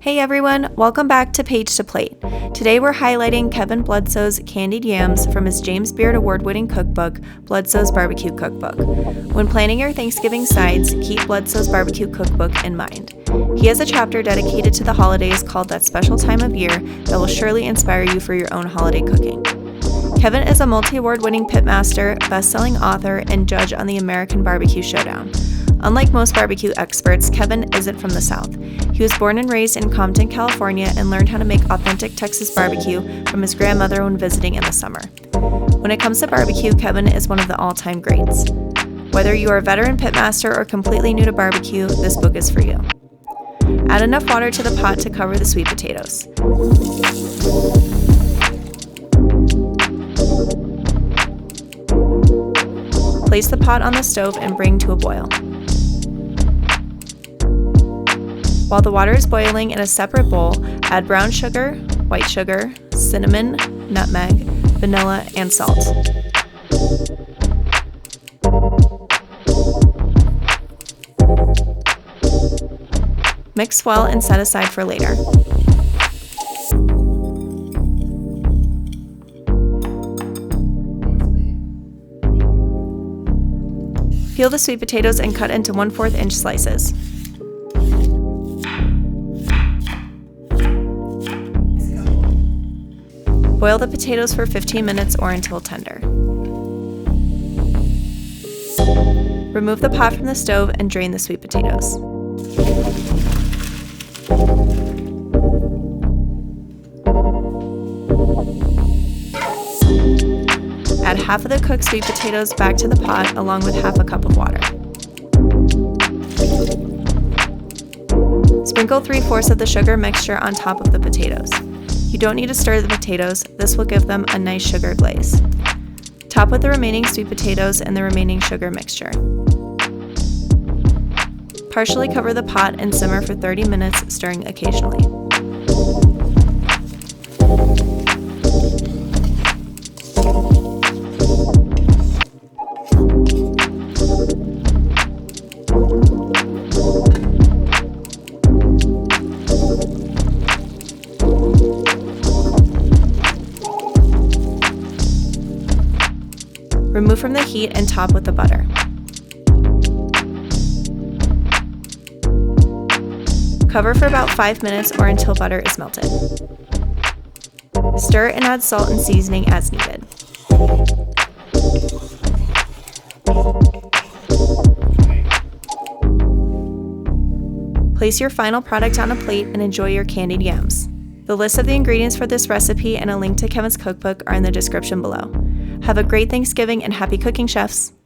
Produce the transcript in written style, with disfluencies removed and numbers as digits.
Hey everyone, welcome back to Page to Plate. Today we're highlighting Kevin Bludso's Candied Yams from his James Beard Award-winning cookbook, Bludso's BBQ Cookbook. When planning your Thanksgiving sides, keep Bludso's BBQ Cookbook in mind. He has a chapter dedicated to the holidays called That Special Time of Year that will surely inspire you for your own holiday cooking. Kevin is a multi-award-winning pitmaster, best-selling author, and judge on the American Barbecue Showdown. Unlike most barbecue experts, Kevin isn't from the South. He was born and raised in Compton, California, and learned how to make authentic Texas barbecue from his grandmother when visiting in the summer. When it comes to barbecue, Kevin is one of the all-time greats. Whether you are a veteran pitmaster or completely new to barbecue, this book is for you. Add enough water to the pot to cover the sweet potatoes. Place the pot on the stove and bring to a boil. While the water is boiling in a separate bowl, add brown sugar, white sugar, cinnamon, nutmeg, vanilla, and salt. Mix well and set aside for later. Peel the sweet potatoes and cut into 1/4 inch slices. Boil the potatoes for 15 minutes or until tender. Remove the pot from the stove and drain the sweet potatoes. Add half of the cooked sweet potatoes back to the pot along with half a cup of water. Sprinkle 3/4 of the sugar mixture on top of the potatoes. You don't need to stir the potatoes, this will give them a nice sugar glaze. Top with the remaining sweet potatoes and the remaining sugar mixture. Partially cover the pot and simmer for 30 minutes, stirring occasionally. Remove from the heat and top with the butter. Cover for about 5 minutes or until butter is melted. Stir and add salt and seasoning as needed. Place your final product on a plate and enjoy your candied yams. The list of the ingredients for this recipe and a link to Kevin's cookbook are in the description below. Have a great Thanksgiving and happy cooking, chefs!